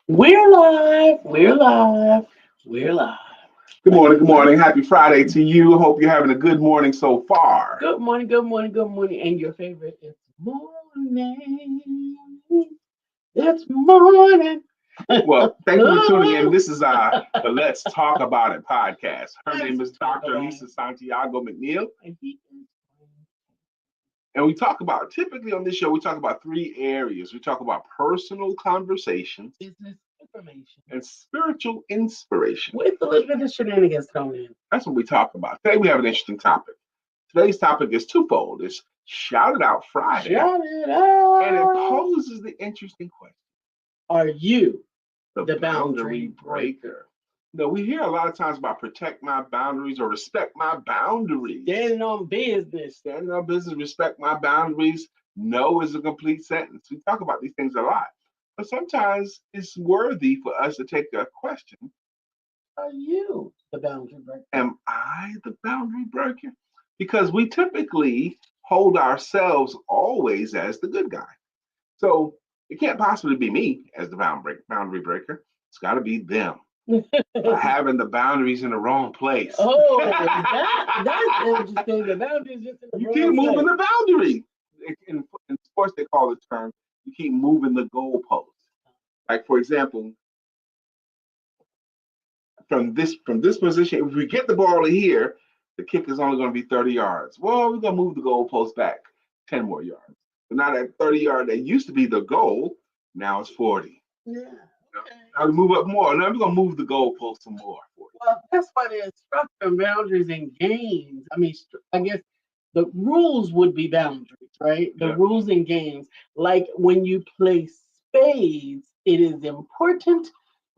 We're live. We're live. We're live. Good morning, good morning. Happy Friday to you. Hope you're having a good morning so far. Good morning. Good morning. Good morning. And your favorite is morning. It's morning. Well, thank you for tuning in. This is the Let's Talk About It podcast. Her name is Dr. LisaSantiagoMcNeilll. And he is And we talk about, typically on this show, we talk about three areas. We talk about personal conversations business information and spiritual inspiration. with a little bit of shenanigans thrown in. That's what we talk about. Today we have an interesting topic. Today's topic is twofold. It's Shout It Out Friday. Shout it out. And it poses the interesting question. Are you The boundary breaker? We hear a lot of times about protect my boundaries or respect my boundaries. Standing on business. Standing on business, respect my boundaries. No is a complete sentence. We talk about these things a lot. But sometimes it's worthy for us to take a question. Are you the boundary breaker? Am I the boundary breaker? Because we typically hold ourselves always as the good guy. So it can't possibly be me as the boundary breaker. It's got to be them. Having the boundaries in the wrong place. Oh, that's interesting. The boundaries just in the You wrong keep moving place. the boundary. In sports, they call the term, you keep moving the goalpost. Like, for example, from this position, if we get the ball here, the kick is only going to be 30 yards. Well, we're going to move the goalpost back 10 more yards. So now that 30 yard that used to be the goal, now it's 40. Yeah. Okay. Now we move up more. Now we're going to move the goalpost some more. Well, that's why there's structure boundaries in games. I mean, I guess the rules would be boundaries, right? The rules in games. Like when you play spades, it is important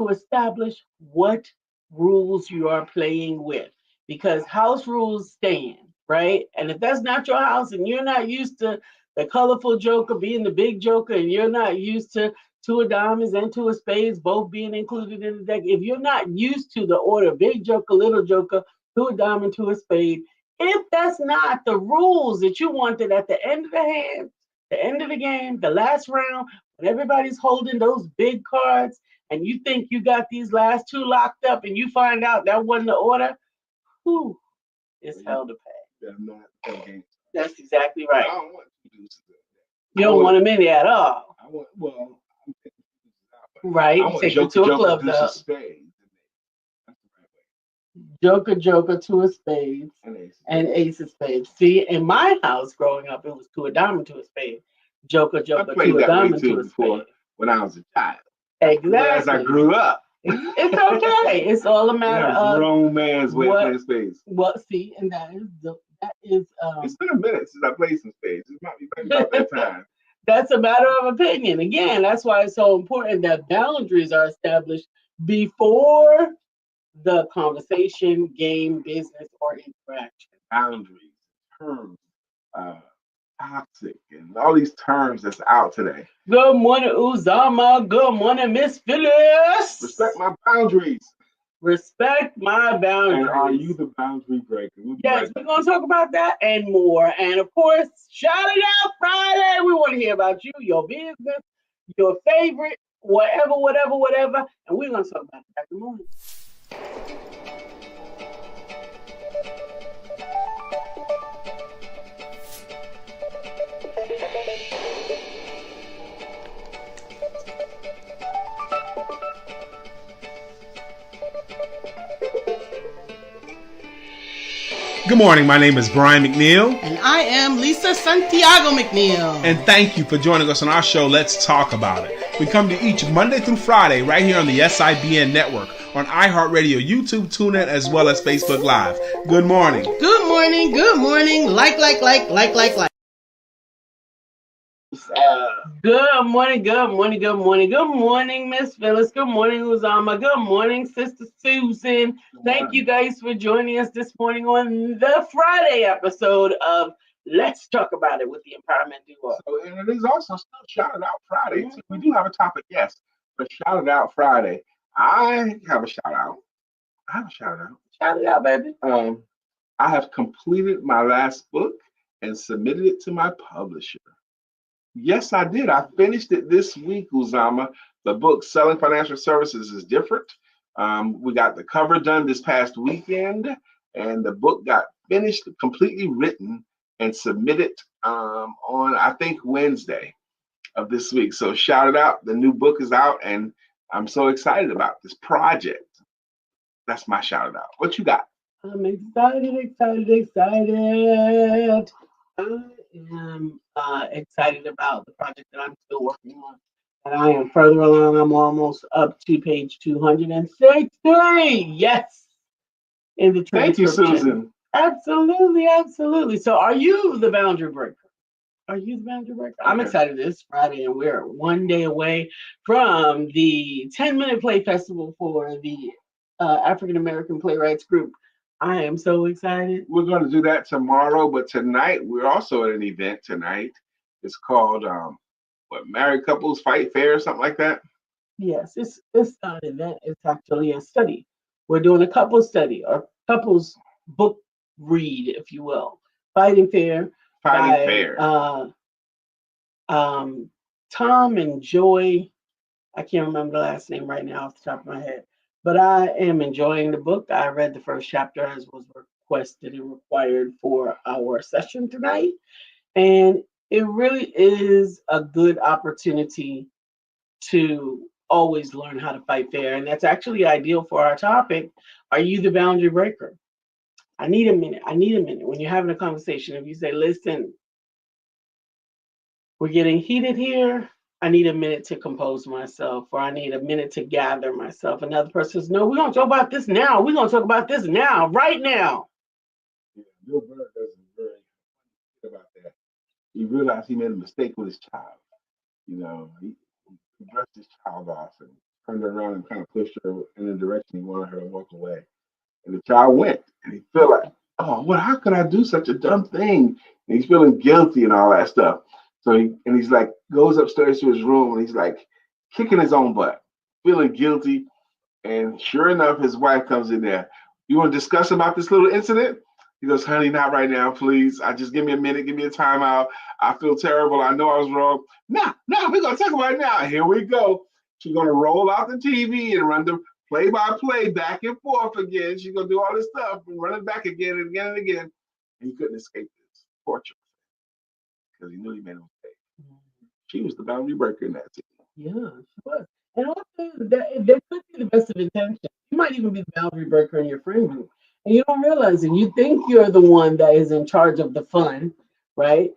to establish what rules you are playing with because house rules stand, right? And if that's not your house and you're not used to the colorful joker being the big joker and you're not used to two of diamonds and two of spades both being included in the deck, if you're not used to the order big joker, little joker, two of diamond, two of spade, if that's not the rules that you wanted at the end of the hand, the end of the game, the last round, when everybody's holding those big cards and you think you got these last two locked up and you find out that wasn't the order, whew, it's hell to pay. Yeah, I'm not playing games. That's exactly right. I don't want to do this. You don't want them in there at all. I'm taking right. I want Take Joker, it to a Joker, club deuce though. of spades. That's the right way. Joker, two of spades, and ace of spades. See, in my house growing up, it was two of diamond, two of spades. Joker, I two played of that way diamond, too two of before spades. when I was a child. Exactly. But as I grew up, It's okay. It's all a matter of grown man's way of what- playing spades. what. See, and that is It's been a minute since I played some spades. It might be about that time. that's a matter of opinion. Again, that's why it's so important that boundaries are established before the conversation, game, business, or interaction. Boundaries, terms, toxic, and all these terms that's out today. Good morning, Uzama. Good morning, Miss Phyllis. Respect my boundaries. Respect my boundaries. And are you the boundary breaker? Yes, we're going to talk about that and more. And of course, shout it out Friday. We want to hear about you, your business, your favorite, whatever. And we're going to talk about it back in the morning. Good morning. My name is Brian McNeill. And I am LisaSantiagoMcNeilll. And thank you for joining us on our show, Let's Talk About It. We come to each Monday through Friday right here on the SIBN network, on iHeartRadio, YouTube, TuneIn, as well as Facebook Live. Good morning. Good morning. Good morning. Like. Good morning, Miss Phyllis. Good morning, Uzama. Good morning, Sister Susan. Thank you guys for joining us this morning on the Friday episode of Let's Talk About It with the Empowerment Duo. So, and it is also still Shout It Out Friday. Mm-hmm. So we do have a topic, yes, but Shout It Out Friday. I have a shout out. Shout it out, baby. I have completed my last book and submitted it to my publisher. Yes, I did. I finished it this week, Uzama. The book Selling Financial Services is Different. We got the cover done this past weekend, and the book got finished, completely written, and submitted on, I think, Wednesday of this week. So shout it out. The new book is out, and I'm so excited about this project. That's my shout out. What you got? I'm excited, excited, excited. I am excited about the project that I'm still working on. And I am further along. I'm almost up to page 260. Yes, in the Thank you, transcription. Susan. Absolutely, absolutely. So are you the boundary breaker? Are you the boundary breaker? I'm Okay. excited. This Friday, and we're one day away from the 10-minute play festival for the African American Playwrights Group. I am so excited. We're going to do that tomorrow, but tonight we're also at an event tonight. It's called Married Couples Fight Fair or something like that. Yes, it's not an event. It's actually a study. We're doing a couples study or couples book read, if you will. Fighting Fair Fighting by Fair. Tom and Joy. I can't remember the last name right now off the top of my head, but I am enjoying the book. I read the first chapter as was requested and required for our session tonight, and it really is a good opportunity to always learn how to fight fair, and that's actually ideal for our topic. Are you the boundary breaker? I need a minute. I need a minute. When you're having a conversation, if you say, listen, we're getting heated here. I need a minute to compose myself, or I need a minute to gather myself. Another person says, no, we're going to talk about this now. We're going to talk about this now, right now. Yeah, Bill Burr does very good about that. He realized he made a mistake with his child. He brushed his child off and turned her around and kind of pushed her in the direction he wanted her to walk away. And the child went, and he felt like, oh, well, how could I do such a dumb thing? And he's feeling guilty and all that stuff. So he's like, goes upstairs to his room, and he's like kicking his own butt, feeling guilty. And sure enough, his wife comes in there. You want to discuss about this little incident? He goes, honey, not right now, please. I just give me a minute, give me a timeout. I feel terrible. I know I was wrong. No, we're gonna talk about it now. Here we go. She's gonna roll out the TV and run the play-by-play back and forth again. She's gonna do all this stuff and run it back again and again and again. And he couldn't escape this torture because he knew he made a mistake. She was the boundary breaker in that scene. Yeah, she was. And also, there could be the best of intentions. You might even be the boundary breaker in your friend group. And you don't realize it. You think you're the one that is in charge of the fun, right?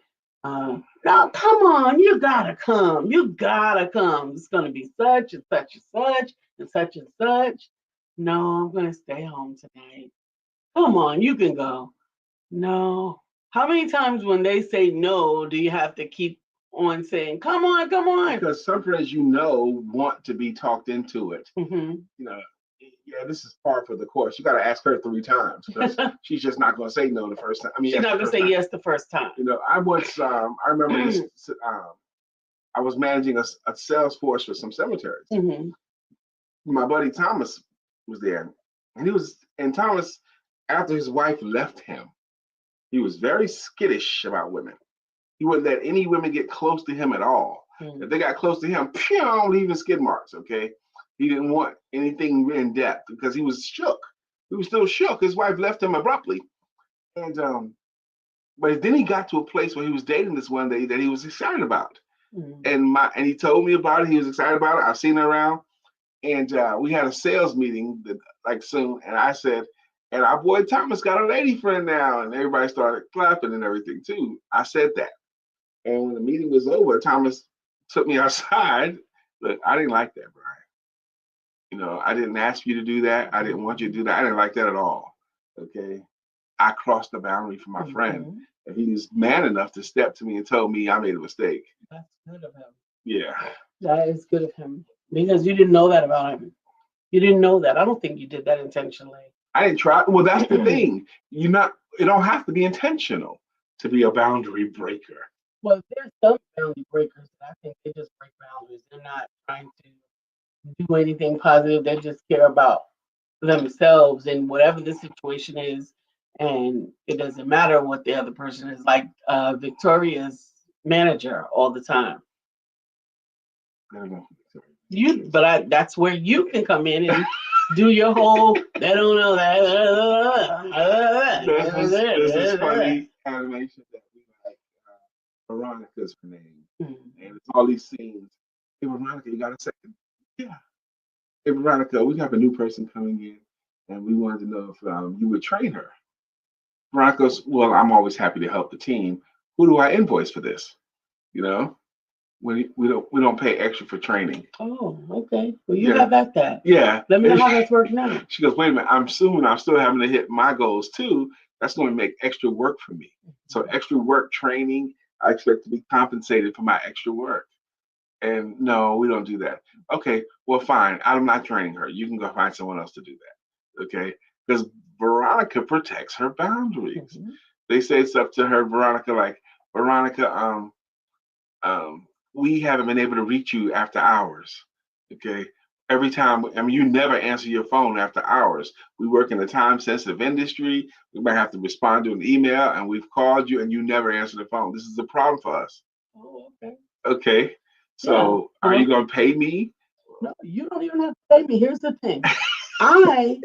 No, come on, you gotta come. You gotta come. It's gonna be such and such and such and such and such. No, I'm gonna stay home tonight. Come on, you can go. No. How many times when they say no, do you have to keep on saying, come on, come on? Because some friends want to be talked into it. Mm-hmm. Yeah, this is par for the course. You got to ask her 3 times because she's just not going to say no the first time. I mean, she's not going to say yes the first time. I once, I remember this. I was managing a sales force for some cemeteries. Mm-hmm. My buddy Thomas was there, and Thomas, after his wife left him, he was very skittish about women. He wouldn't let any women get close to him at all. Mm-hmm. If they got close to him, leaving skid marks. Okay. He didn't want anything in depth because he was shook. He was still shook. His wife left him abruptly. And but then he got to a place where he was dating this one day that he was excited about. Mm-hmm. And he told me about it. He was excited about it. I've seen her around. And we had a sales meeting soon. And I said, and our boy Thomas got a lady friend now. And everybody started clapping and everything too. I said that. And when the meeting was over, Thomas took me outside. Look, I didn't like that, Brian. I didn't ask you to do that. I didn't want you to do that. I didn't like that at all. Okay. I crossed the boundary for my friend. And he was man enough to step to me and told me I made a mistake. That's good of him. Yeah. That is good of him. Because you didn't know that about him. You didn't know that. I don't think you did that intentionally. I didn't try. Well, that's the thing. It don't have to be intentional to be a boundary breaker. Well, there's some boundary breakers that I think they just break boundaries. They're not trying to do anything positive. They just care about themselves and whatever the situation is, and it doesn't matter what the other person is. Like Victoria's manager all the time. I don't know. That's where you can come in and do your whole. They don't know that. There's this funny animation that we like. Veronica's her name, and it's all these scenes. Hey, Veronica, you got a second? Yeah. Hey, Veronica, we have a new person coming in, and we wanted to know if you would train her. Veronica goes, well, I'm always happy to help the team. Who do I invoice for this? You know, we don't pay extra for training. Oh, okay. Well, you have at that. Yeah. Let me know how that's working out. She goes, wait a minute. I'm assuming I'm still having to hit my goals too. That's going to make extra work for me. So extra work training, I expect to be compensated for my extra work. And no, we don't do that. Okay, well, fine. I'm not training her. You can go find someone else to do that. Okay, because Veronica protects her boundaries. They say stuff to her, Veronica, like, Veronica, we haven't been able to reach you after hours. Okay, every time, I mean, you never answer your phone after hours. We work in a time-sensitive industry. We might have to respond to an email, and we've called you, and you never answer the phone. This is a problem for us. Oh, okay. Okay, so are you going to pay me? No, you don't even have to pay me. Here's the thing. I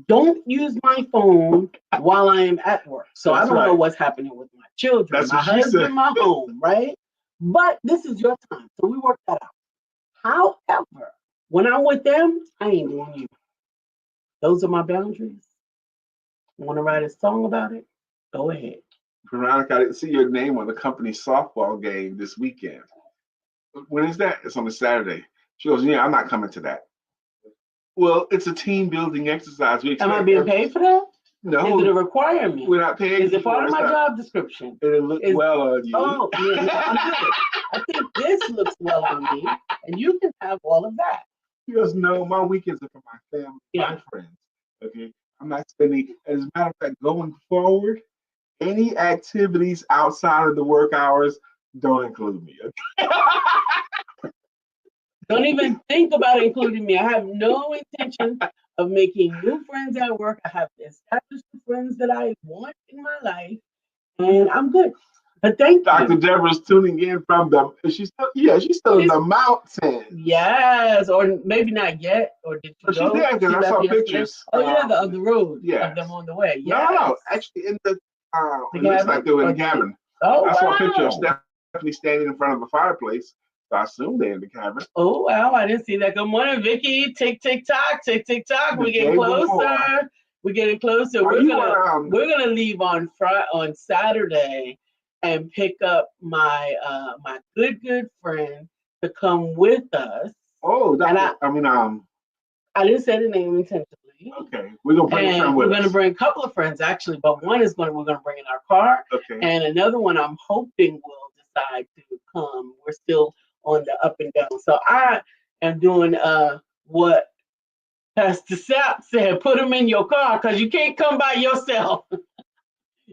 don't use my phone while I am at work. So I don't know what's happening with my children, my husband, my home, right? But this is your time. So we work that out. However, when I'm with them, I ain't doing you. Those are my boundaries. Want to write a song about it? Go ahead. Veronica, I didn't see your name on the company softball game this weekend. When is that? It's on a Saturday. She goes, yeah, I'm not coming to that. Well, it's a team building exercise. Am I being paid for that? No. Is it a requirement? We're not paying. Is it part of my job description? It looks well on you. Oh, yeah, I'm good. I think this looks well on me, and you can have all of that. She goes, no, my weekends are for my family, my friends. Okay, I'm not spending. As a matter of fact, going forward, any activities outside of the work hours don't include me. Okay? Don't even think about including me. I have no intention of making new friends at work. I have established the friends that I want in my life, and I'm good. But thank you. Dr. Deborah's tuning in from she's still in the mountain. Yes, or maybe not yet. Or did you go? She's there because I saw pictures. Oh, yeah, the road of them on the way. Yes. No, actually in the it looks like they were in the cabin. Oh, I saw a picture of Stephanie standing in front of a fireplace. So I assume they're in the cabin. Oh, wow, I didn't see that. Good morning, Vicky. Tick, tick, tock, tick, tick, tock. We're getting closer. We're getting closer. We're gonna leave on Saturday and pick up my my good friend to come with us. Oh, I didn't say the name intentionally. Okay, we're gonna bring a friend with us. We're gonna bring a couple of friends actually, but one is we're gonna bring in our car. Okay. And another one I'm hoping will decide to come. We're still on the up and down. So I am doing what Pastor Sapp said, put them in your car because you can't come by yourself.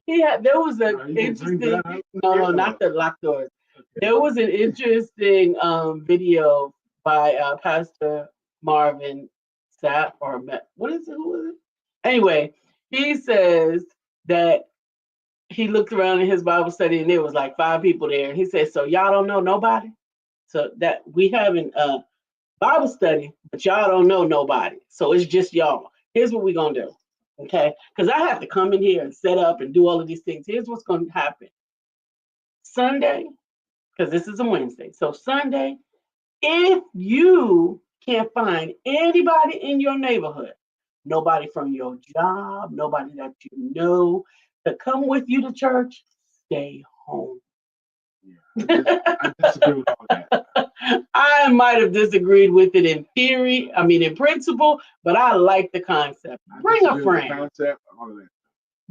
There was an interesting, no, not the locked doors. Okay. There was an interesting video by Pastor Marvin Sapp or what is it? Who is it? Anyway, he says that he looked around in his Bible study and there was like 5 people there. And he said, so y'all don't know nobody? So that we having a Bible study, but y'all don't know nobody. So it's just y'all. Here's what we're going to do. Okay? Because I have to come in here and set up and do all of these things. Here's what's going to happen. Sunday, because this is a Wednesday. So Sunday, if you can't find anybody in your neighborhood, nobody from your job, nobody that you know, to come with you to church, stay home. I disagree with all that. I might have disagreed with it in theory, in principle, but I like the concept. Bring a friend. All of that.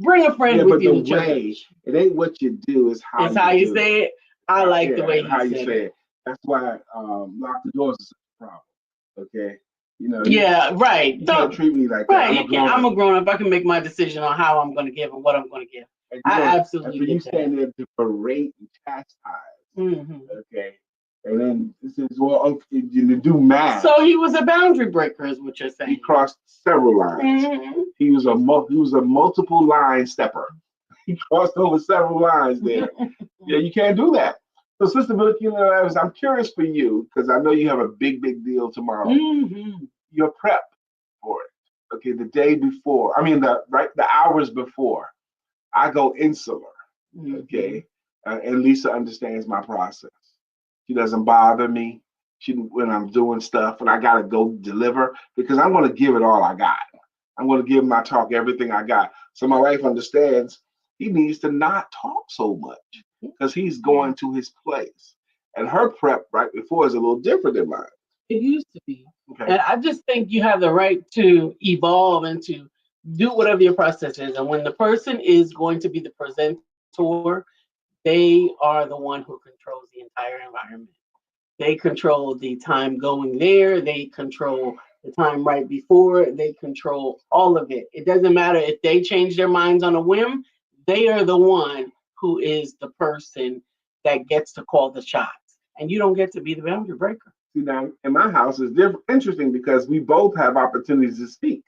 Bring a friend with you to church. It ain't what you do, it's how you say it. I like the way you say it. That's why lock the doors is a problem. Okay. Right. Don't treat me like that. Right. I'm a grown up. I can make my decision on how I'm going to give and what I'm going to give. I absolutely. And you stand there to berate and chastise. Mm-hmm. Okay. And then this is you do math. So he was a boundary breaker, is what you're saying. He crossed several lines. Mm-hmm. He was a multiple line stepper. He crossed over several lines there. Yeah, you can't do that. So, Sister Valentina, I'm curious for you because I know you have a big, big deal tomorrow. Mm-hmm. Your prep for it. Okay, the day before. I mean, the hours before. I go insular. Okay, and Lisa understands my process. She doesn't bother me. When I'm doing stuff and I gotta go deliver because I'm gonna give it all I got. I'm gonna give my talk everything I got. So my wife understands he needs to not talk so much because he's going to his place. And her prep right before is a little different than mine. It used to be. Okay. And I just think you have the right to evolve and to do whatever your process is. And when the person is going to be the presenter, they are the one who controls the entire environment. They control the time going there. They control the time right before. They control all of it. It doesn't matter if they change their minds on a whim. They are the one who is the person that gets to call the shots. And you don't get to be the boundary breaker. See, now in my house is different, interesting because we both have opportunities to speak.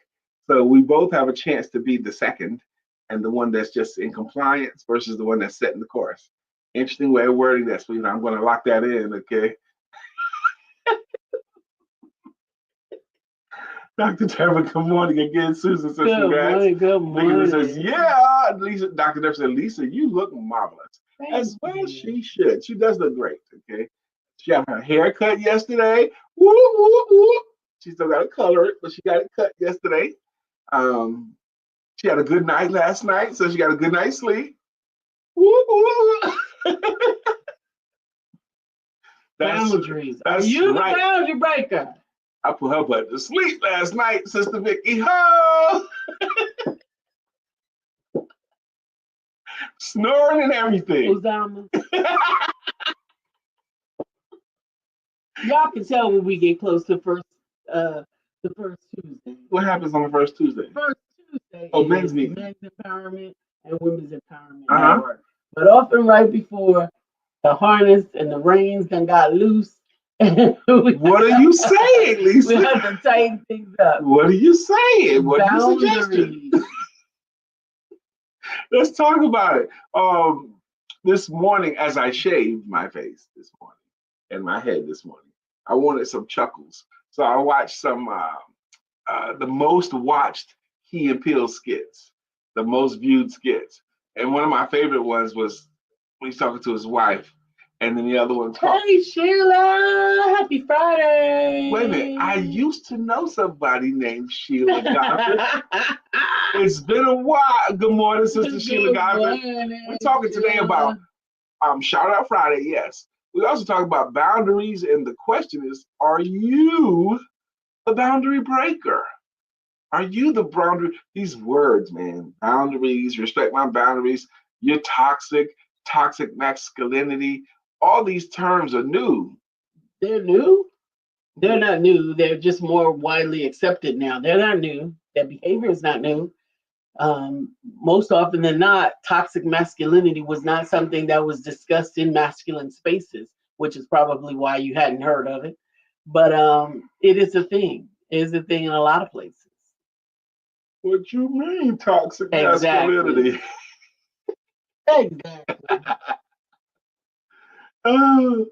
So we both have a chance to be the second and the one that's just in compliance versus the one that's setting the course. Interesting way of wording that. So, I'm going to lock that in, okay? Dr. Deborah, good morning again. Susan says, congrats. Good morning. Lisa says, yeah. Dr. Deborah said, Lisa, you look marvelous. As well you. she should. She does look great, okay? She got her hair cut yesterday. Woo, woo, woo. She still got to color it, but she got it cut yesterday. She had a good night last night, so she got a good night's sleep. Woo, woo. Boundaries. Are you the boundary breaker? I put her butt to sleep last night, Sister Vicky. Ho! Snoring and everything. Uzama. Y'all can tell when we get close to the first Tuesday. What happens on the first Tuesday? First Tuesday Oh, men's meeting. Men's empowerment and women's empowerment. Uh-huh. But often right before the harness and the reins done got loose. What are you saying, Lisa? We have to tighten things up. What are you saying? What are you suggesting? Let's talk about it. This morning, as I shaved my face this morning and my head this morning, I wanted some chuckles. So I watched some the most watched Key and Peele skits, the most viewed skits. And one of my favorite ones was when he's talking to his wife. And then the other one's called, Hey Sheila, happy Friday. Wait a minute, I used to know somebody named Sheila Goffin. It's been a while. Good morning, Sister Sheila Goffin. We're talking today about Shout Out Friday, yes. We also talk about boundaries, and the question is, are you the boundary breaker? Are you the boundary? These words, man, boundaries, respect my boundaries, you're toxic masculinity. All these terms are new. They're new? They're not new. They're just more widely accepted now. They're not new. Their behavior is not new. Most often than not, toxic masculinity was not something that was discussed in masculine spaces, which is probably why you hadn't heard of it. But it is a thing. It is a thing in a lot of places. What you mean, toxic masculinity? Exactly. But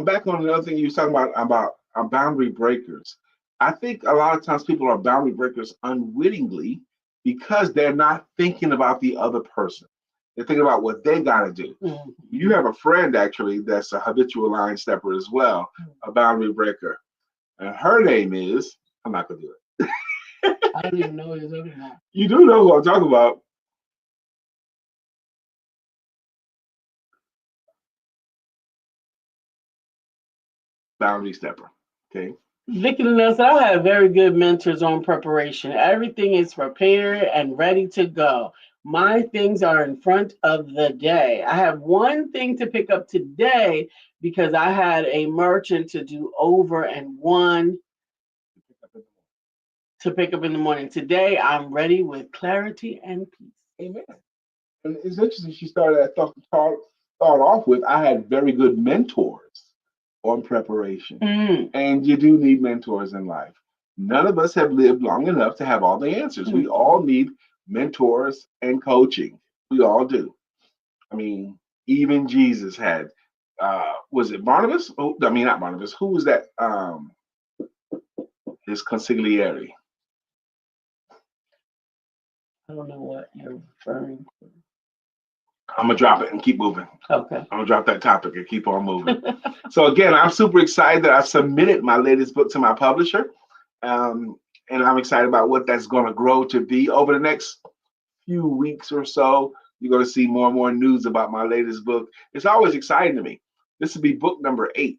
back on another thing you was talking about boundary breakers. I think a lot of times people are boundary breakers unwittingly because they're not thinking about the other person. They're thinking about what they got to do. Mm-hmm. You have a friend actually that's a habitual line stepper as well, a boundary breaker, and her name is, I'm not gonna do it. I don't even know what you're talking about. You do know who I'm talking about. Boundary stepper. Okay. Vicky and Nelson, I have very good mentors on preparation. Everything is prepared and ready to go. My things are in front of the day. I have one thing to pick up today because I had a merchant to do over and one to pick up in the morning. Today, I'm ready with clarity and peace. Amen. And it's interesting. She started at start off with, I had very good mentors on preparation. And you do need mentors in life. None of us have lived long enough to have all the answers. We all need mentors and coaching. We all do. I mean, Even Jesus had. Was it Barnabas? Oh, I mean, not Barnabas. Who was that? His consigliere. I don't know what you're referring to. I'm gonna drop it and keep moving. Okay. I'm gonna drop that topic and keep on moving. So again, I'm super excited that I submitted my latest book to my publisher, and I'm excited about what that's going to grow to be over the next few weeks or so. You're going to see more and more news about my latest book. It's always exciting to me. This will be book number 8.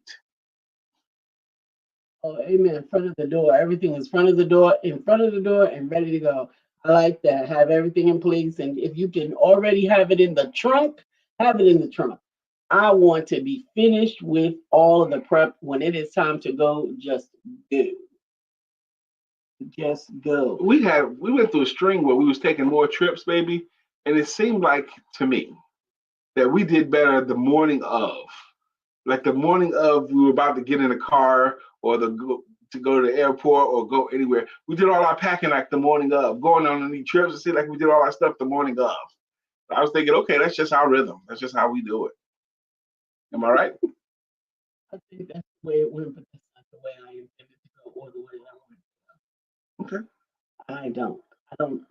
Oh, amen. Front of the door. Everything is front of the door, in front of the door, and ready to go. I like that. Have everything in place. And if you can already have it in the trunk, have it in the trunk. I want to be finished with all of the prep. When it is time to go, just go. Just go. We went through a string where we was taking more trips, baby, and it seemed like to me that we did better the morning of. Like the morning of, we were about to get in a car or to go to the airport or go anywhere. We did all our packing like the morning of, going on any trips. It seemed like we did all our stuff the morning of. I was thinking, okay, that's just our rhythm. That's just how we do it. Am I right? I think that's the way it went, but that's not the way I intended to go or the way I want to go. Okay. I don't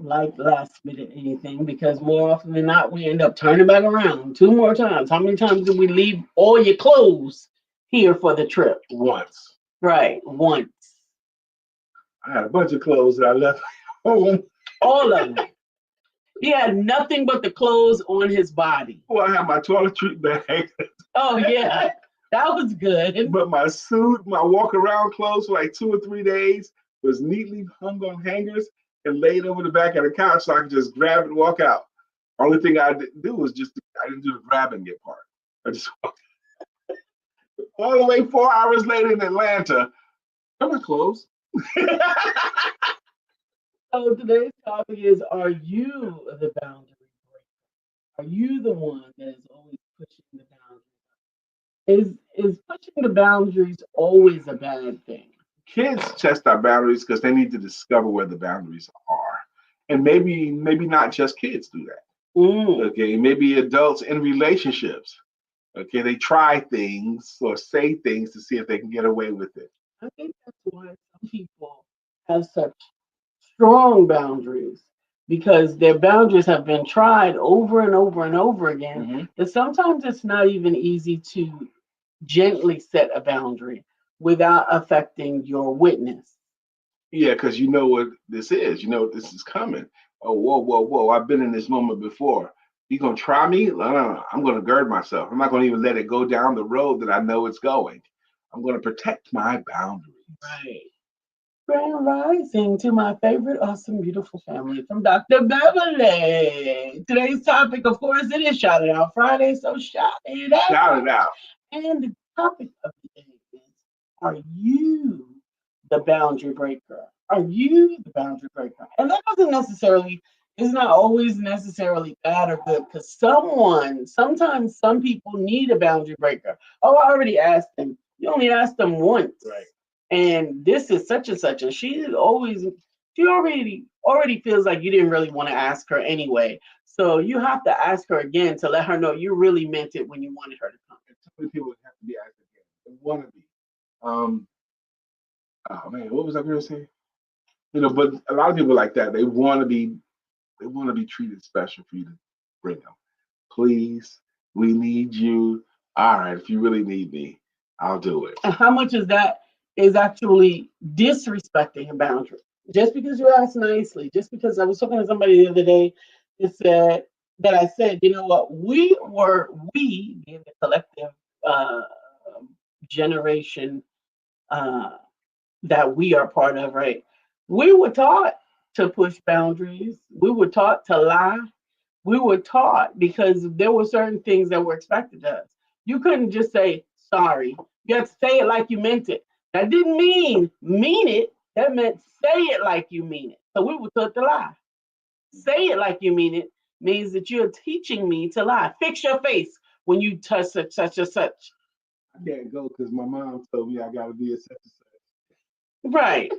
like last minute anything because more often than not, we end up turning back around 2 more times. How many times did we leave all your clothes here for the trip? Once. Right, once. I had a bunch of clothes that I left home. All of them. He had nothing but the clothes on his body. Well, I had my toiletry bag. Oh, yeah. That was good. But my suit, my walk around clothes for like 2 or 3 days was neatly hung on hangers and laid over the back of the couch so I could just grab and walk out. Only thing I didn't do was I didn't do the grabbing it part. I just walked all the way 4 hours later in Atlanta. Are my clothes? So today's topic is, are you the boundary breaker? Are you the one that is always pushing the boundaries? Is pushing the boundaries always a bad thing? Kids test our boundaries because they need to discover where the boundaries are. And maybe not just kids do that. Okay, maybe adults in relationships. Okay, they try things or say things to see if they can get away with it. I think that's why some people have such strong boundaries, because their boundaries have been tried over and over and over again. That sometimes it's not even easy to gently set a boundary without affecting your witness. Yeah, because you know what this is. You know what this is coming. Oh, whoa, whoa, whoa. I've been in this moment before. You gonna try me? No. I'm gonna gird myself. I'm not gonna even let it go down the road that I know it's going. I'm gonna protect my boundaries. Right. Grand rising to my favorite, awesome, beautiful family from Dr. Beverly. Today's topic, of course, it is Shout It Out Friday, so shout it out. Shout it out. And the topic of the day is, are you the boundary breaker? Are you the boundary breaker? And that it's not always necessarily bad or good, because sometimes some people need a boundary breaker. Oh, I already asked them. You only asked them once. Right. And this is such and such, and she already feels like you didn't really want to ask her anyway. So you have to ask her again to let her know you really meant it when you wanted her to come. So many people have to be asked again. They want to be. Oh man, what was I going to say? But a lot of people like that. They want to be treated special for you to bring them. Please, we need you. All right, if you really need me, I'll do it. And how much is that is actually disrespecting a boundary? Just because you asked nicely, just because I was talking to somebody the other day that I said, you know what, we being the collective generation that we are part of, right? We were taught to push boundaries. We were taught to lie. We were taught because there were certain things that were expected of us. You couldn't just say sorry. You had to say it like you meant it. That didn't mean it. That meant say it like you mean it. So we were taught to lie. Say it like you mean it means that you're teaching me to lie. Fix your face when you touch such and such. I can't go because my mom told me I got to be a such and such. Right.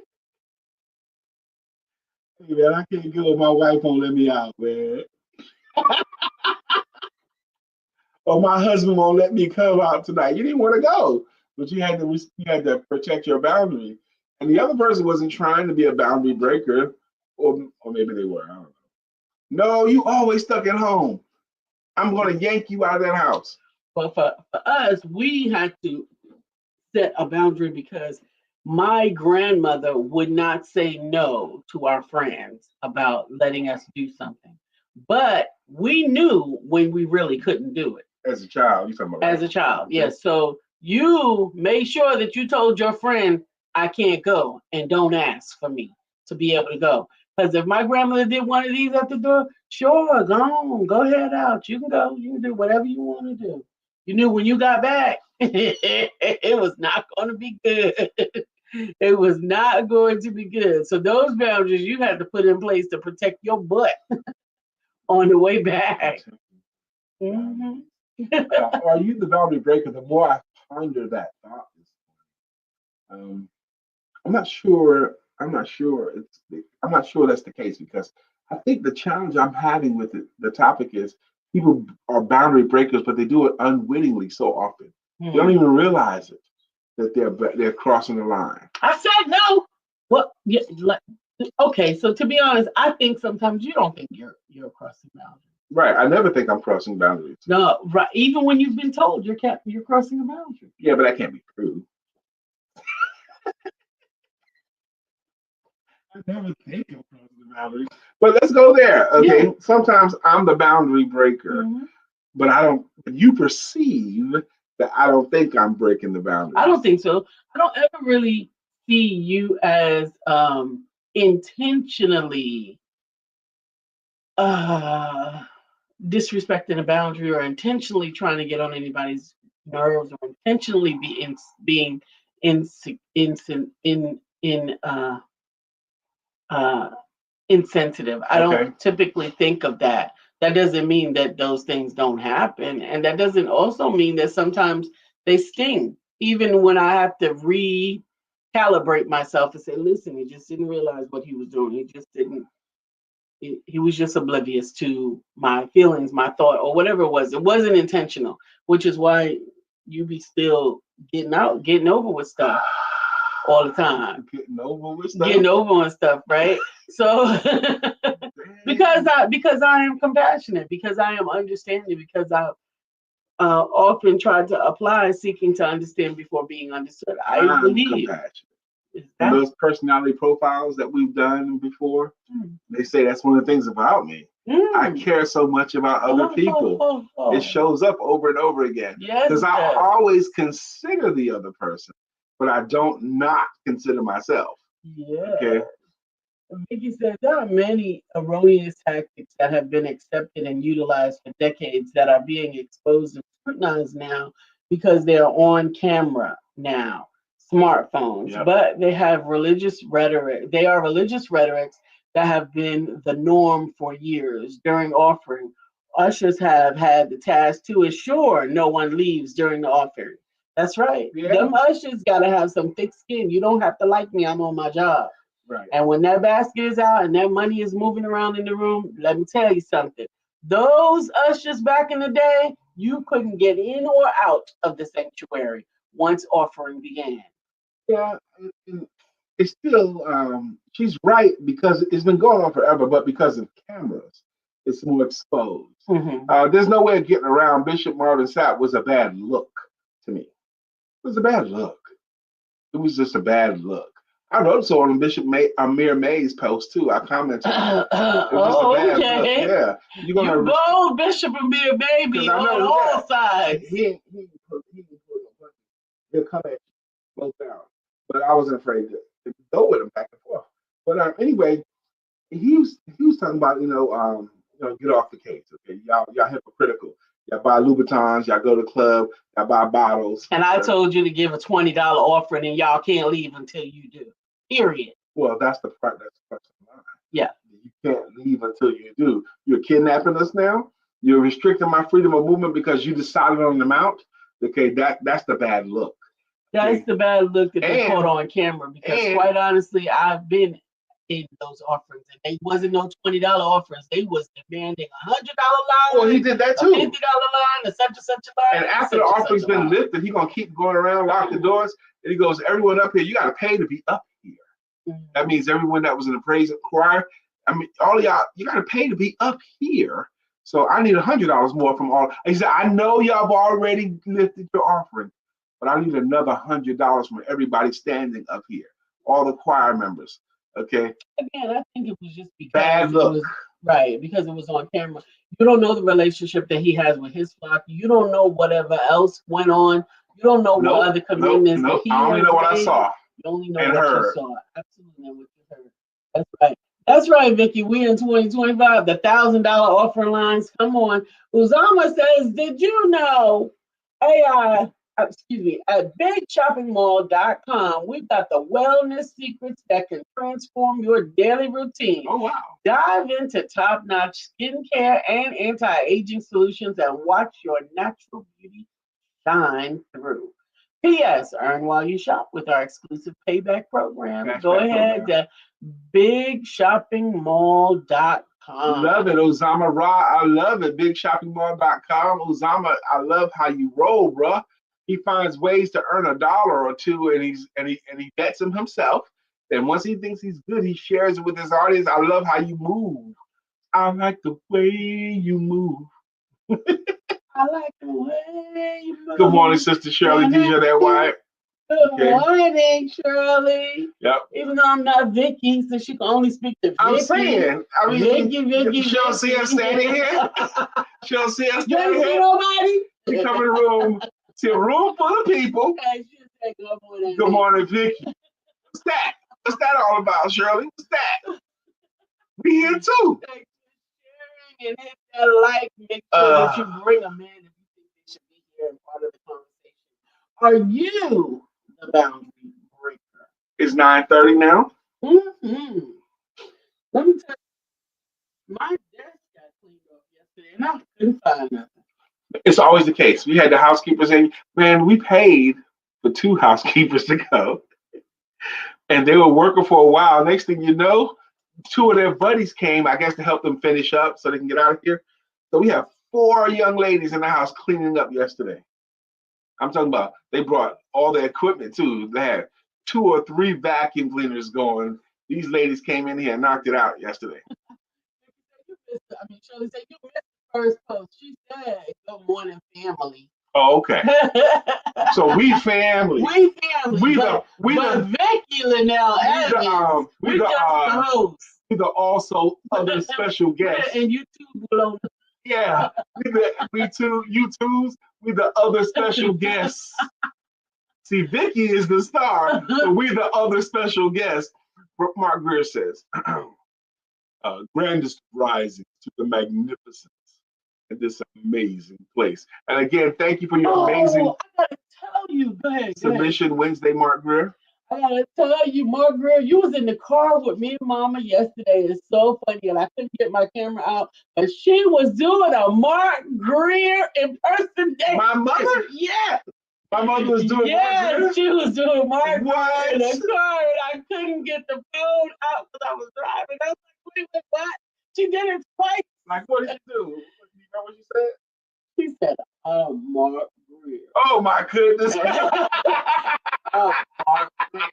Hey man, I can't go. My wife won't let me out, man. or my husband won't let me come out tonight. You didn't want to go, but you had to protect your boundary. And the other person wasn't trying to be a boundary breaker, or maybe they were. I don't know. No, you always stuck at home. I'm going to yank you out of that house. But for us, we had to set a boundary because my grandmother would not say no to our friends about letting us do something. But we knew when we really couldn't do it. As a child, you talking about? As a child, yes. So you made sure that you told your friend, I can't go, and don't ask for me to be able to go. Because if my grandmother did one of these at the door, sure, go on, go ahead out. You can go, you can do whatever you want to do. You knew when you got back, it was not going to be good. It was not going to be good. So those boundaries you had to put in place to protect your butt on the way back. Mm-hmm. Are you the boundary breaker? The more I ponder that thought, I'm not sure. I'm not sure that's the case, because I think the challenge I'm having with the topic is people are boundary breakers, but they do it unwittingly so often. They don't even realize it, that they're crossing the line. I said no. Well, yeah, okay. So to be honest, I think sometimes you don't think you're crossing boundaries. Right. I never think I'm crossing boundaries. No, right. Even when you've been told you're crossing a boundary. Yeah, but that can't be true. I never think I'm crossing the boundaries. But let's go there. Okay. Yeah. Sometimes I'm the boundary breaker, but you perceive that I don't think I'm breaking the boundary. I don't think so. I don't ever really see you as intentionally disrespecting a boundary, or intentionally trying to get on anybody's nerves, or intentionally being insensitive. I don't typically think of that. That doesn't mean that those things don't happen, and that doesn't also mean that sometimes they sting. Even when I have to recalibrate myself and say, "Listen, he just didn't realize what he was doing. He just didn't. He was just oblivious to my feelings, my thought, or whatever it was. It wasn't intentional," which is why you be still getting over with stuff all the time. Getting over with stuff. Getting over on stuff, right? So because I am compassionate, because I am understanding, because I often try to apply seeking to understand before being understood. I believe. And those personality profiles that we've done before, they say that's one of the things about me. I care so much about other people. It shows up over and over again. Because I always consider the other person, but I don't not consider myself. Yeah. Okay. Like you said, there are many erroneous tactics that have been accepted and utilized for decades that are being exposed and scrutinized now because they are on camera now. Smartphones, but they have religious rhetoric. They are religious rhetorics that have been the norm for years. During offering, ushers have had the task to ensure no one leaves during the offering. That's right. Them ushers gotta have some thick skin. You don't have to like me. I'm on my job. Right. And when that basket is out and that money is moving around in the room, let me tell you something. Those ushers back in the day, you couldn't get in or out of the sanctuary once offering began. Yeah, it's still, she's right, because it's been going on forever, but because of cameras, it's more exposed. There's no way of getting around Bishop Marvin Sapp was a bad look to me. It was a bad look. It was just a bad look. I wrote so on Bishop Amir May's post too. I commented. It was just a bad look. Yeah, you bold Bishop Amir May be on all sides. He'll come at you both down. But I wasn't afraid to go with him back and forth. But anyway, he was talking about get off the case. Okay, y'all hypocritical. Y'all buy Louboutins, y'all go to the club, y'all buy bottles. And I told you to give a $20 offering, and y'all can't leave until you do. Period. Well, that's the part. That's the question. Yeah. You can't leave until you do. You're kidnapping us now. You're restricting my freedom of movement because you decided on the amount. Okay, that's the bad look. That's the bad look that they caught on camera, because quite honestly, I've been in those offerings, and they wasn't no $20 offerings. They was demanding $100 line. Well, he did that a too. $50 line, a such and such a line. And after the offering's been lifted, he gonna keep going around, lock the doors, and he goes, everyone up here, you gotta pay to be up here. That means everyone that was in the praise choir, I mean, all of y'all, you gotta pay to be up here. So I need $100 more from all. He said, I know y'all have already lifted your offering, but I need another $100 from everybody standing up here, all the choir members. Okay. Again, I think it was just because bad look. because it was on camera. You don't know the relationship that he has with his flock. You don't know whatever else went on. You don't know what other commitments that he I only know what I saw. You only know and what heard. you saw. Absolutely know what you heard. That's right. That's right, Vicky. We in 2025. The $1,000 offering lines. Come on. Uzama says, did you know AI, at bigshoppingmall.com, we've got the wellness secrets that can transform your daily routine. Oh, wow. Dive into top-notch skincare and anti-aging solutions and watch your natural beauty shine through. P.S. Earn while you shop with our exclusive payback program. Go ahead to bigshoppingmall.com. Love it, Osama Ra. I love it. Bigshoppingmall.com. Osama, I love how you roll, bruh. He finds ways to earn $1 or two, and he bets them himself. And once he thinks he's good, he shares it with his audience. I love how you move. I like the way you move. I like the way you move. Good morning, Sister Shirley. DJ that white. Good morning, Shirley. Yep. Even though I'm not Vicky, so she can only speak to Vicky. I'm saying, Vicky. She don't see us standing here. She don't see us You standing don't see here. nobody? She come in the room, see a room full of people. Okay, she'll say good morning. Good morning, Vicky. What's that? What's that all about, Shirley? What's that? We here too. And hit that like, make sure that you bring them in if you think they should be here and part of the conversation. Are you the boundary breaker? It's 9:30 now. Mm-hmm. Let me tell you, my desk got cleaned up yesterday and I couldn't find nothing. It's always the case. We had the housekeepers in. Man, we paid for 2 housekeepers to go. And they were working for a while. Next thing you know, 2 of their buddies came, I guess, to help them finish up so they can get out of here. So we have 4 young ladies in the house cleaning up yesterday. I'm talking about they brought all their equipment too. They had 2 or 3 vacuum cleaners going. These ladies came in here and knocked it out yesterday. Shirley said you missed the first post. She said, "Good morning, family." Oh, okay. So we family. We family. But Vicky Linnell Evans. We just the hosts. We the also other special guests. And you too, below. Yeah. We too, you twos. We the other special guests. See, Vicky is the star, but we the other special guests. Mark Greer says, grandest rising to the magnificence in this amazing place. And again, thank you for your amazing I gotta tell you, go ahead. submission Wednesday, Mark Greer. I gotta tell you, Mark Greer, you was in the car with me and Mama yesterday. It's so funny, and I couldn't get my camera out, but she was doing a Mark Greer impersonation. My mother? Yeah. My mother was doing Mark Greer? She was doing Mark What? Greer in the car, and I couldn't get the phone out because I was driving. I was like, wait, what? She did it twice. Like, what did she do? You know what she said? She said, Mark Greer. Oh, my goodness. Mark Greer.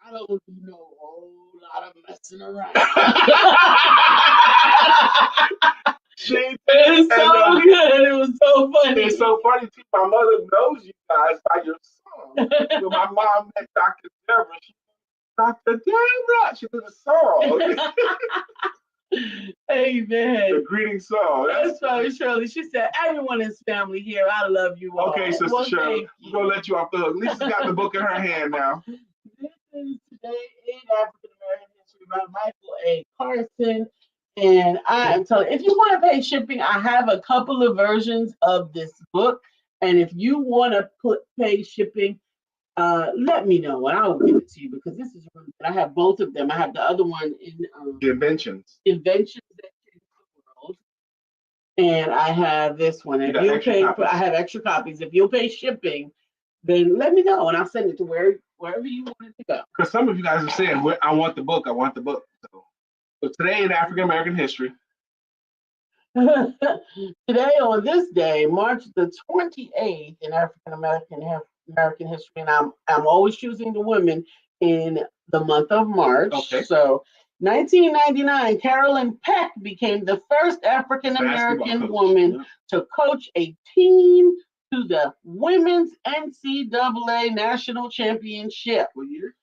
I don't do no whole lot of messing around. It's so good. It was so funny. It's so funny too. My mother knows you guys by your song. When my mom met Dr. Deborah, Dr. Deborah, she did a song. Amen. The greeting song. That's right, Shirley. She said, everyone is family here. I love you all. Okay, Sister Shirley. We're going to let you off the hook. Lisa's got the book in her hand now. This is Today in African American History by Michael A. Carson. And I am telling you, if you want to pay shipping, I have a couple of versions of this book. And if you want to pay shipping, let me know and I'll give it to you because this is really good. I have both of them. I have the other one in The Inventions That Changed the World. And I have this one. If you pay, I have extra copies. If you'll pay shipping, then let me know and I'll send it to wherever you want it to go. Because some of you guys are saying, I want the book. I want the book. So today in African American history. Today, on this day, March the 28th in African American history, and I'm always choosing the women in the month of March. Okay. So 1999, Carolyn Peck became the first African American woman to coach a team to the Women's NCAA National Championship. What year?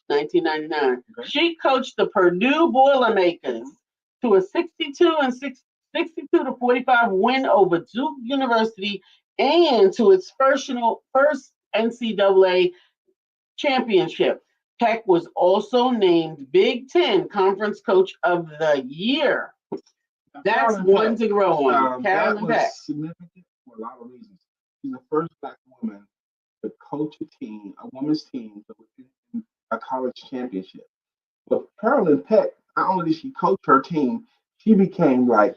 1999. Okay. She coached the Purdue Boilermakers to a 62 to 45 win over Duke University and to its first NCAA championship. Peck was also named Big Ten Conference Coach of the Year. That's one to grow on. Carolyn Peck. Significant for a lot of reasons. She's the first Black woman to coach a women's team to win a college championship. But Carolyn Peck, not only did she coach her team, she became like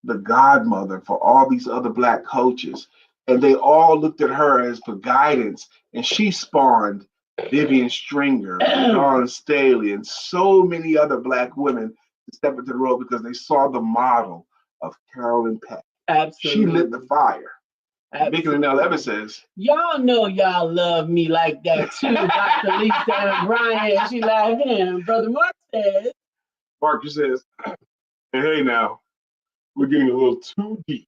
the godmother for all these other Black coaches. And they all looked at her as for guidance. And she spawned Vivian Stringer, Dawn Staley, and so many other Black women to step into the role because they saw the model of Carolyn Peck. Absolutely. She lit the fire. McNeill Evans says, y'all know y'all love me like that too, Dr. Lisa and Brian. She like him. Brother Mark says. Marcus says, hey now, we're getting a little too deep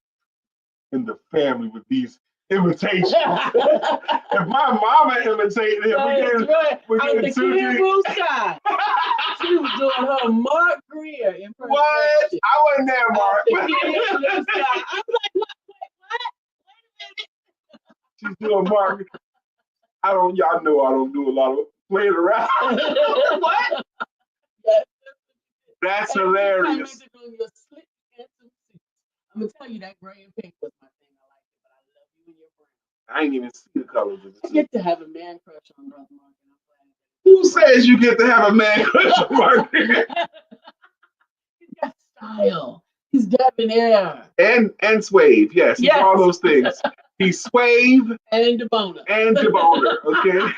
in the family with these imitations. If my mama imitated him, we're getting too deep. She was doing her Mark Greer impersonation. What? I wasn't there, Mark. I was like, what? She's doing Mark. Y'all know I don't do a lot of playing around. What? That's hilarious. I'm gonna tell you that gray and pink was my thing. I like it, but I love you and your friend. I ain't even see the colors of I get to have a man crush on Brother Mark. Who says you get to have a man crush on Mark? He's got style. He's debonair. And swave. Yes, he's all those things. He's swave and debonair. Okay.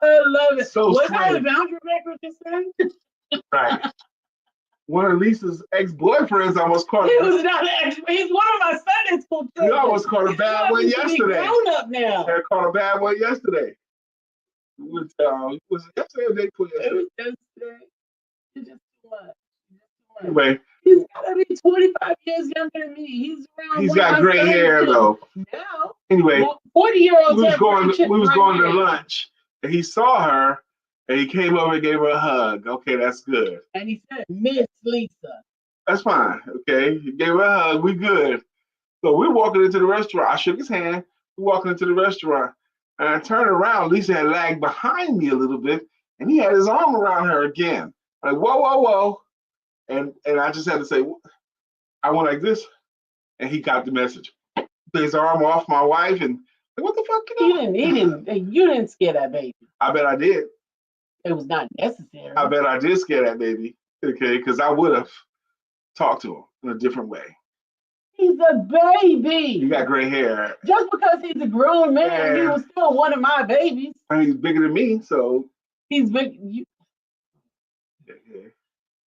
I love it. So was that a boundary breaker just then? Right. One of Lisa's ex-boyfriends almost caught He was not an ex. He's one of my Sunday school children. You almost caught a bad one yesterday. Grown up now. I caught a bad one yesterday. Was it yesterday or day before yesterday? It was yesterday. It's just too much. Anyway. He's gotta be 25 years younger than me. He's got gray hair though. Now. Anyway, 40-year-olds. We was going to lunch and he saw her and he came over and gave her a hug. Okay, that's good. And he said, Miss Lisa. That's fine. Okay. He gave her a hug. We good. So we're walking into the restaurant. I shook his hand. We're walking into the restaurant. And I turned around. Lisa had lagged behind me a little bit. And he had his arm around her again. Like, whoa, whoa, whoa. And I just had to say, I went like this. And he got the message. Put his arm off my wife and like, what the fuck? You didn't scare that baby. I bet I did. It was not necessary. I bet I did scare that baby. Okay, because I would have talked to him in a different way. He's a baby. He got gray hair. Just because he's a grown man, he was still one of my babies. And he's bigger than me, so. He's big.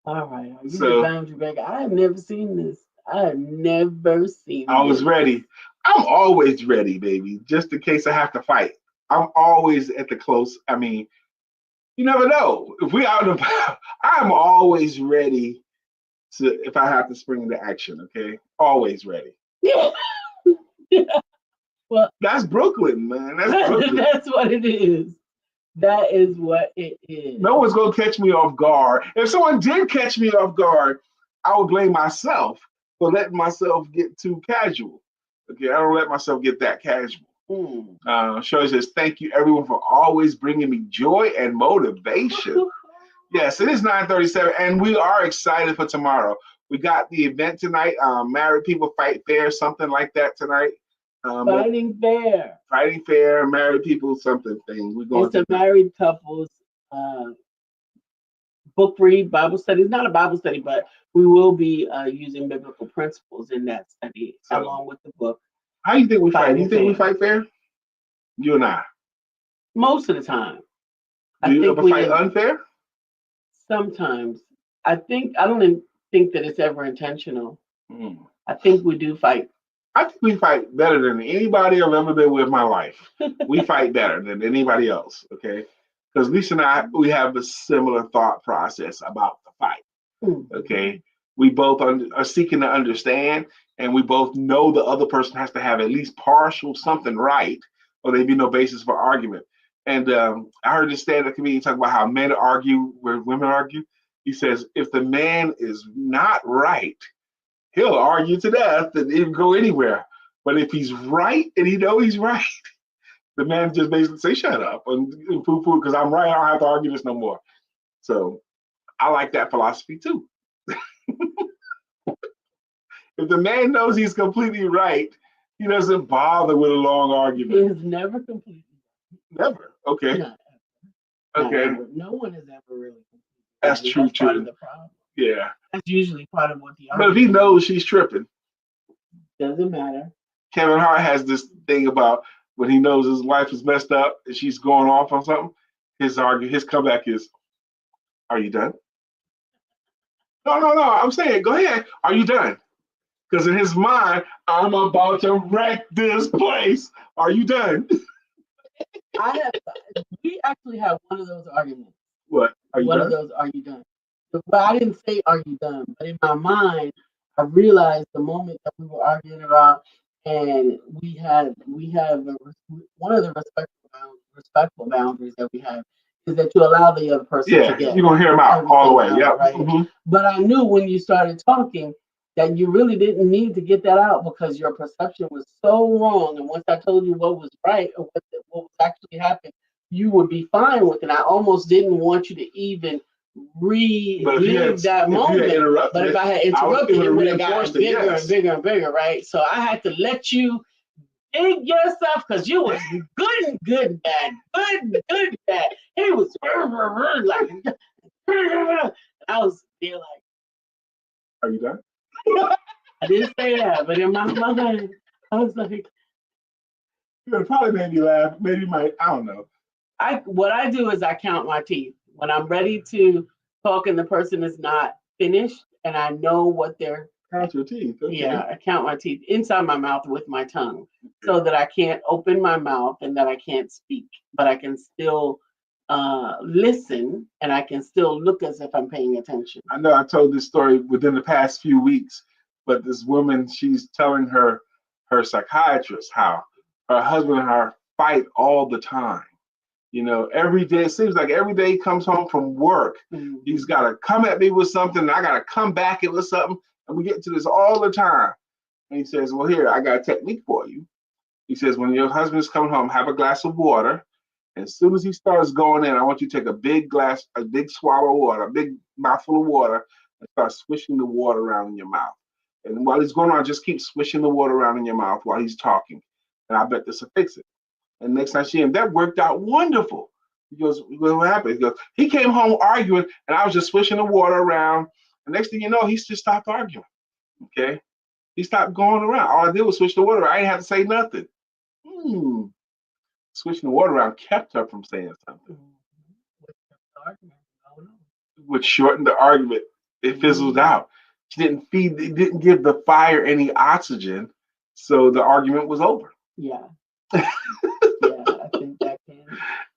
All right. So, the boundary breaker. I have never seen this. I have never seen I was ready. I'm always ready, baby, just in case I have to fight. I'm always at the close. I mean, you never know. If we out and about, I'm always ready to, if I have to spring into action, okay? Always ready. Yeah. Well, that's Brooklyn, man. That's Brooklyn. That's what it is. That is what it is. No one's going to catch me off guard. If someone did catch me off guard, I would blame myself for letting myself get too casual. Okay, I don't let myself get that casual. Shirley says, thank you, everyone, for always bringing me joy and motivation. Yes, it is 9:37, and we are excited for tomorrow. We got the event tonight, Married People Fight Fair, something like that tonight. Fighting Fair, Married People something thing. We're going it's a married couples book read, Bible study. It's not a Bible study, but we will be using biblical principles in that study along with the book. How do you think we fight? Do you think we fight fair? You and I. Most of the time. Do you ever fight unfair? Sometimes. I don't even think that it's ever intentional. Mm. I think we do fight. I think we fight better than anybody I've ever been with in my life. We fight better than anybody else, okay? Because Lisa and I, we have a similar thought process about the fight, okay? We both are seeking to understand, and we both know the other person has to have at least partial something right, or there'd be no basis for argument. And I heard this stand-up comedian talk about how men argue where women argue. He says, if the man is not right, he'll argue to death and even go anywhere. But if he's right and he knows he's right, the man just basically say, shut up and poo-poo, because I'm right, I don't have to argue this no more. So I like that philosophy too. If the man knows he's completely right, he doesn't bother with a long argument. He's never completely. Never. Okay. Not ever. Okay. Not ever. No one is ever really completely. That's true, That's part too. of the problem. Yeah. That's usually part of what the But if he knows she's tripping. Doesn't matter. Kevin Hart has this thing about when he knows his wife is messed up and she's going off on something, his comeback is, are you done? No, I'm saying, go ahead. Are you done? Because in his mind, I'm about to wreck this place. Are you done? We actually have one of those arguments. What? Are you one done? of those, are you done? But I didn't say, are you done? But in my mind, I realized the moment that we were arguing about, and we have one of the respectful boundaries that we have is that you allow the other person to get. You're going to hear him out all the way. Out, yeah. Right? Mm-hmm. But I knew when you started talking that you really didn't need to get that out because your perception was so wrong. And once I told you what was right or what was actually happening, you would be fine with it. I almost didn't want you to even relive that moment. But if I had interrupted, it would have gotten bigger and bigger and bigger, right? So I had to let you dig yourself because you was good, bad. He was like, I was there like, are you done? I didn't say that, but in my mind, I was like, it probably made me laugh. Maybe I don't know. What I do is I count my teeth. When I'm ready to talk and the person is not finished and I know what they're... Count your teeth. Okay. Yeah, I count my teeth inside my mouth with my tongue so that I can't open my mouth and that I can't speak, but I can still listen and I can still look as if I'm paying attention. I know I told this story within the past few weeks, but this woman, she's telling her psychiatrist how her husband and her fight all the time. You know, every day, it seems like every day he comes home from work, he's got to come at me with something, and I got to come back with something, and we get into this all the time. And he says, well, here, I got a technique for you. He says, when your husband's coming home, have a glass of water. And as soon as he starts going in, I want you to take a big swallow of water, a big mouthful of water, and start swishing the water around in your mouth. And while he's going on, just keep swishing the water around in your mouth while he's talking. And I bet this will fix it. And next time I see him, that worked out wonderful. He goes, well, what happened? He goes, he came home arguing, and I was just swishing the water around. And next thing you know, he just stopped arguing. Okay? He stopped going around. All I did was switch the water around. I didn't have to say nothing. Switching the water around kept her from saying something. Which shortened the argument. It fizzled out. She didn't give the fire any oxygen, so the argument was over. Yeah. Yeah, I think that can.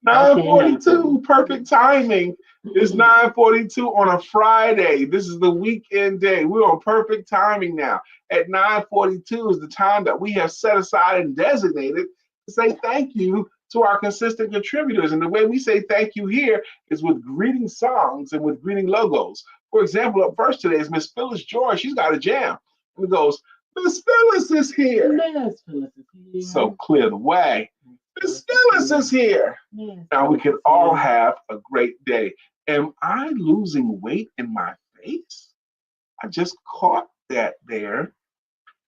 9:42, perfect timing. It's 9:42 on a Friday. This is the weekend day. We're on perfect timing now. At 9:42 is the time that we have set aside and designated to say thank you to our consistent contributors. And the way we say thank you here is with greeting songs and with greeting logos. For example, up first today is Miss Phyllis Joy. She's got a jam. And it goes, Miss Phyllis is here. Miss Phyllis is here. So clear the way. Miss Phyllis is here. Now we can all have a great day. Am I losing weight in my face? I just caught that there.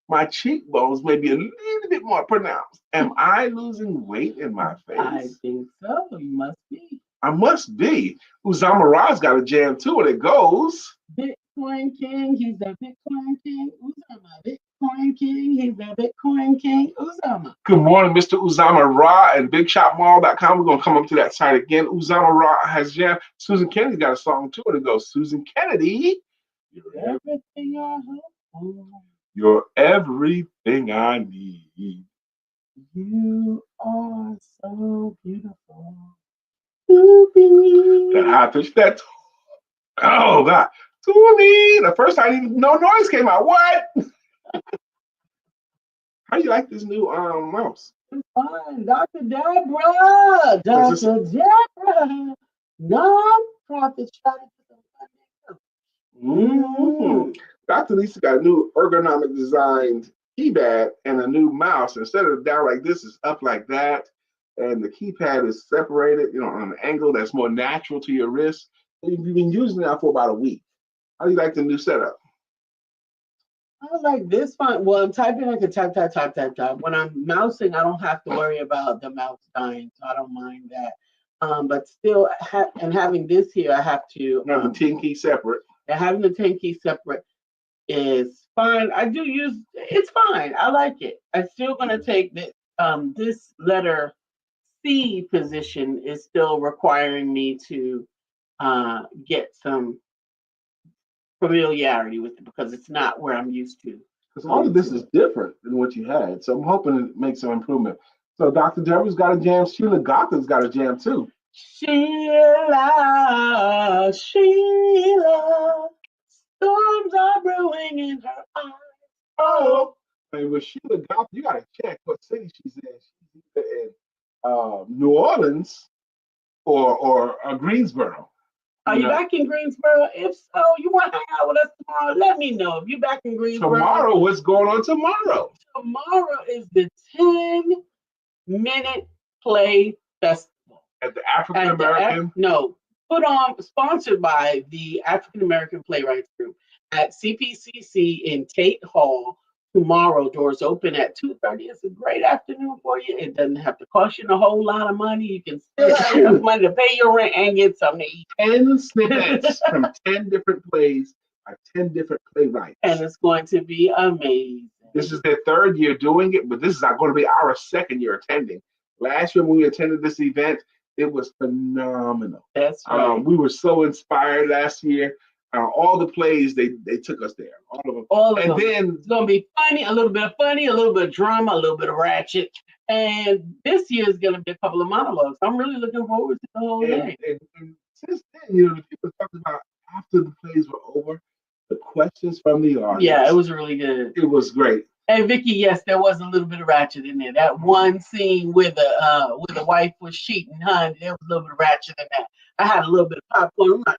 My cheekbones may be a little bit more pronounced. Am I losing weight in my face? I think so. You must be. I must be. Uzamara's got a jam too, and it goes. Bitcoin King, he's the Bitcoin King. Bitcoin King. He's the Bitcoin King. Uzama. Good morning, Mr. Uzama Ra and BigShopMall.com. We're going to come up to that site again. Uzama Ra has jam. Susan Kennedy's got a song too, and it goes, Susan Kennedy, Everything I hope for. you're everything I need. You are so beautiful. Ooh, That high pitch, that, oh God. To me, the first time no noise came out. What? How you like this new mouse? fine. Dr. Deborah. Dr. Deborah. Non-profit strategist. Mm-hmm. Dr. Lisa got a new ergonomic designed keypad and a new mouse. Instead of down like this, it's up like that. And the keypad is separated, on an angle that's more natural to your wrist. You've been using it now for about a week. How do you like the new setup? I like this one. Well, I'm typing, I can type. When I'm mousing, I don't have to worry about the mouse dying, so I don't mind that. But still, having this here, I have to. The 10 key separate. And having the 10 key separate is fine. I do use it's fine. I like it. I'm still gonna take this letter C position is still requiring me to get some familiarity with it because it's not where I'm used to. Because all of this is different than what you had. So I'm hoping it makes some improvement. So Dr. Deborah's got a jam. Sheila Gotham's got a jam too. Sheila, storms are brewing in her eyes. Oh, and with Sheila Gotham, you got to check what city she's in. She's either in New Orleans or Greensboro. Are you back in Greensboro? If so, you want to hang out with us tomorrow? Let me know. If you're back in Greensboro. Tomorrow, what's going on tomorrow? Tomorrow is the 10-minute play festival. At the African American? Sponsored by the African American Playwrights Group at CPCC in Tate Hall. Tomorrow, doors open at 2:30. It's a great afternoon for you. It doesn't have to cost you a whole lot of money. You can still have enough money to pay your rent and get something to eat. 10 snippets from 10 different plays by 10 different playwrights. And it's going to be amazing. This is their third year doing it, but this is going to be our second year attending. Last year when we attended this event, it was phenomenal. That's right. We were so inspired last year. All the plays, they took us there. All of them. And then it's going to be funny, a little bit of drama, a little bit of ratchet. And this year is going to be a couple of monologues. I'm really looking forward to the whole day. And since then, the people talked about after the plays were over, the questions from the audience. Yeah, it was really good. It was great. And Vicky, yes, there was a little bit of ratchet in there. That one scene where the wife was cheating, honey, there was a little bit of ratchet in that. I had a little bit of popcorn. I'm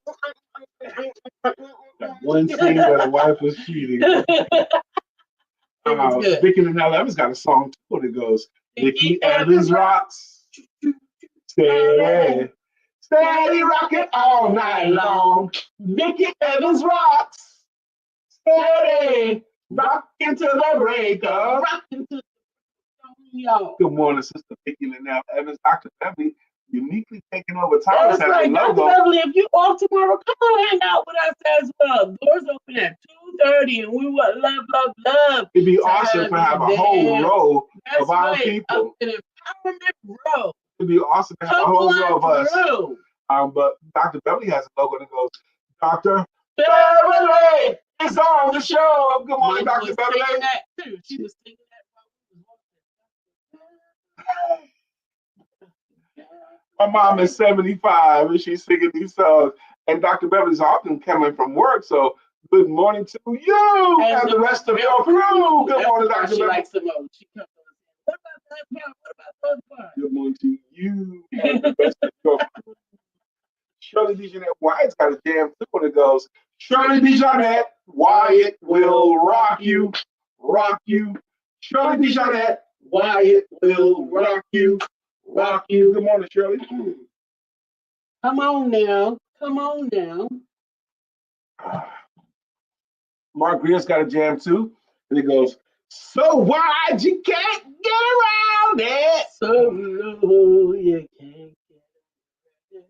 like, that one scene where the wife was cheating. Vicky McNeill Evans got a song too, and it goes, Vicky Evans rocks, steady, steady rocking all night long. Vicky Evans rocks, steady, rocking to the break of. Good morning, Sister Vicky McNeill Evans, Dr. Beverly. Uniquely taking over time. That's right, Dr. Beverly. If you off tomorrow, come on, hang out with us as well. Doors open at 2:30, and we would love. It'd be awesome to have a whole row of our people. An empowerment row. It'd be awesome to have a whole row of us. But Dr. Beverly has a logo that goes, Dr. Beverly is on the show. Good morning, Dr. Beverly. She was singing that. My mom is 75 and she's singing these songs. And Dr. Beverly's often coming from work, so good morning to you and the rest of your crew. Good morning, Dr. Beverly. Likes the most. She comes what about that part? What about those parts? Good morning to you and the rest of your crew. Shirley DeJohnette Wyatt's got a jam too, and it goes, Shirley DeJohnette Wyatt will rock you, rock you. Shirley DeJohnette Wyatt will rock you. Rock you. Good morning, Shirley. Come on now. Mark Greer's got a jam too. And it goes, so wide you can't get around it. So low you can't get around it.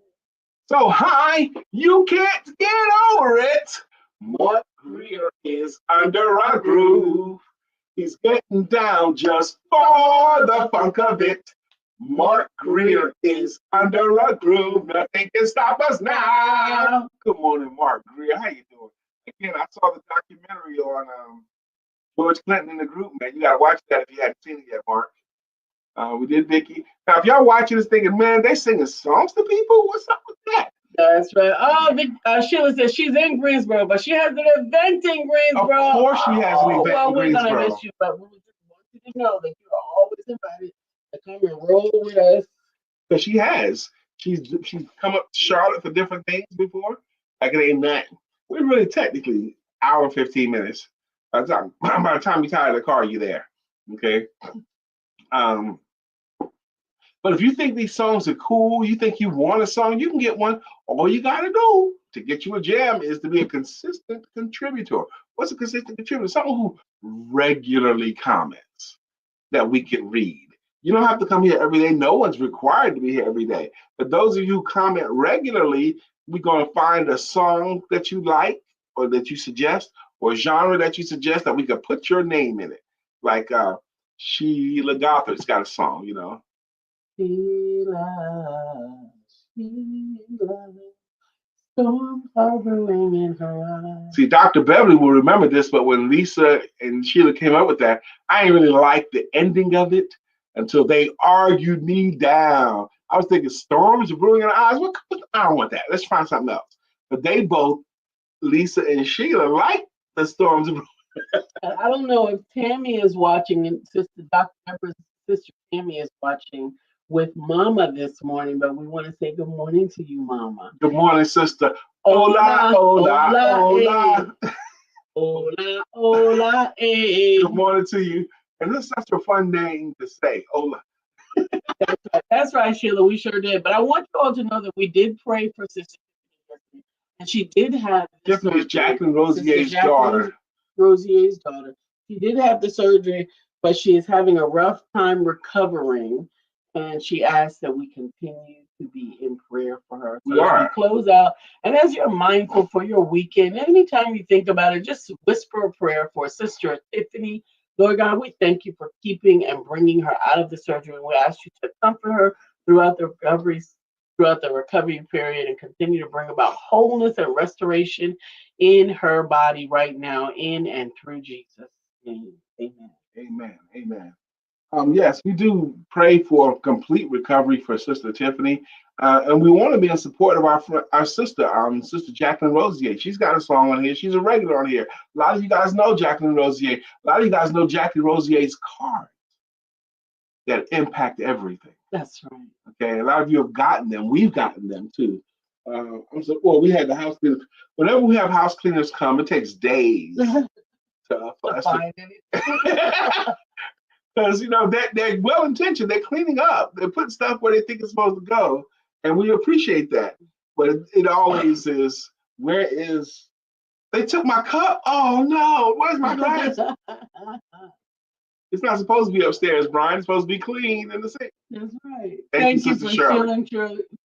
So high you can't get over it. Mark Greer is under a groove. He's getting down just for the funk of it. Mark Greer is under a groove. Nothing can stop us now. Good morning, Mark Greer. How you doing? Again, I saw the documentary on George Clinton in the group, man. You got to watch that if you haven't seen it yet, Mark. We did Vicky. Now, if y'all watching this thinking, man, they singing songs to people? What's up with that? That's right. Oh, Sheila says she's in Greensboro, but she has an event in Greensboro. Of course she has an event well, in we're Greensboro. gonna miss you, but we just want you to know that you are always invited to come and roll with us. Because she has. She's come up to Charlotte for different things before. Like it ain't nothing. We're really technically hour and 15 minutes. By the time you tie the car, you're there. Okay. But if you think these songs are cool, you think you want a song, you can get one. All you got to do to get you a jam is to be a consistent contributor. What's a consistent contributor? Someone who regularly comments that we can read. You don't have to come here every day. No one's required to be here every day. But those of you who comment regularly, we're going to find a song that you like or that you suggest or a genre that you suggest that we can put your name in it. Like Sheila Gothard's got a song, you know. Sheila, storm hovering in her eyes. See, Dr. Beverly will remember this, but when Lisa and Sheila came up with that, I didn't really like the ending of it until they argued me down. I was thinking storms are brewing in her eyes. I don't want that. Let's find something else. But they both, Lisa and Sheila, like the storms. I don't know if Tammy is watching, and Sister Dr. Pepper's sister Tammy is watching with Mama this morning, but we want to say good morning to you, Mama. Good morning, sister. Hola, hola, hola. Hola, hola, eh. Good morning to you. And this is such a fun name to say, hola. That's right, Sheila. We sure did. But I want you all to know that we did pray for Sister Tiffany, and she did have Tiffany is Jacqueline Rosier's daughter. Rosier's daughter. She did have the surgery, but she is having a rough time recovering. And she asked that we continue to be in prayer for her. So as we close out, and as you're mindful for your weekend, anytime you think about it, just whisper a prayer for Sister Tiffany. Lord God, we thank you for keeping and bringing her out of the surgery. We ask you to comfort her throughout the recovery period, and continue to bring about wholeness and restoration in her body right now, in and through Jesus' name. Amen. Amen. Amen. Yes, we do pray for complete recovery for Sister Tiffany, and we want to be in support of our sister, Sister Jacqueline Rosier. She's got a song on here. She's a regular on here. A lot of you guys know Jacqueline Rosier. A lot of you guys know Jacqueline Rosier's cards that impact everything. That's right. Okay, a lot of you have gotten them. We've gotten them too. We had the house cleaners. Whenever we have house cleaners come, it takes days for us find it. Because they're well intentioned, they're cleaning up, they're putting stuff where they think it's supposed to go, and we appreciate that. But it always is, they took my cup? Oh no, where's my glass? It's not supposed to be upstairs, Brian. It's supposed to be clean in the sink. That's right. Thank you for Shirley.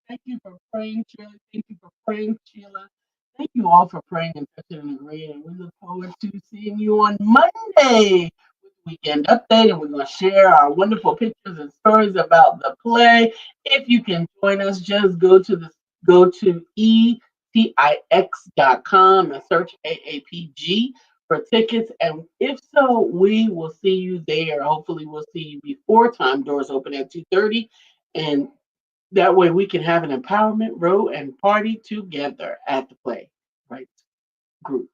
Thank you for praying, Shirley. Thank you for praying, Sheila. Thank you all for praying and touching and agreeing. We look forward to seeing you on Monday with the Weekend Update, and we're going to share our wonderful pictures and stories about the play. If you can join us, just go to etix.com and search AAPG for tickets. And if so, we will see you there. Hopefully, we'll see you before time. Doors open at 2:30, and that way we can have an empowerment row and party together at the play, right? Group.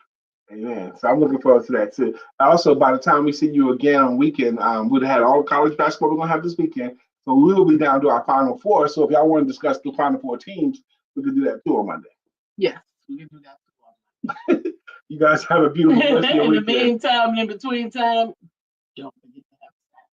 Amen. So I'm looking forward to that too. Also, by the time we see you again on weekend, we'll have had all college basketball we're gonna have this weekend. So we will be down to our Final Four. So if y'all want to discuss the Final Four teams, we can do that too on Monday. Yes, we can do that too on Monday. You guys have a beautiful rest of your weekend. In the meantime, in between time, don't forget to have fun.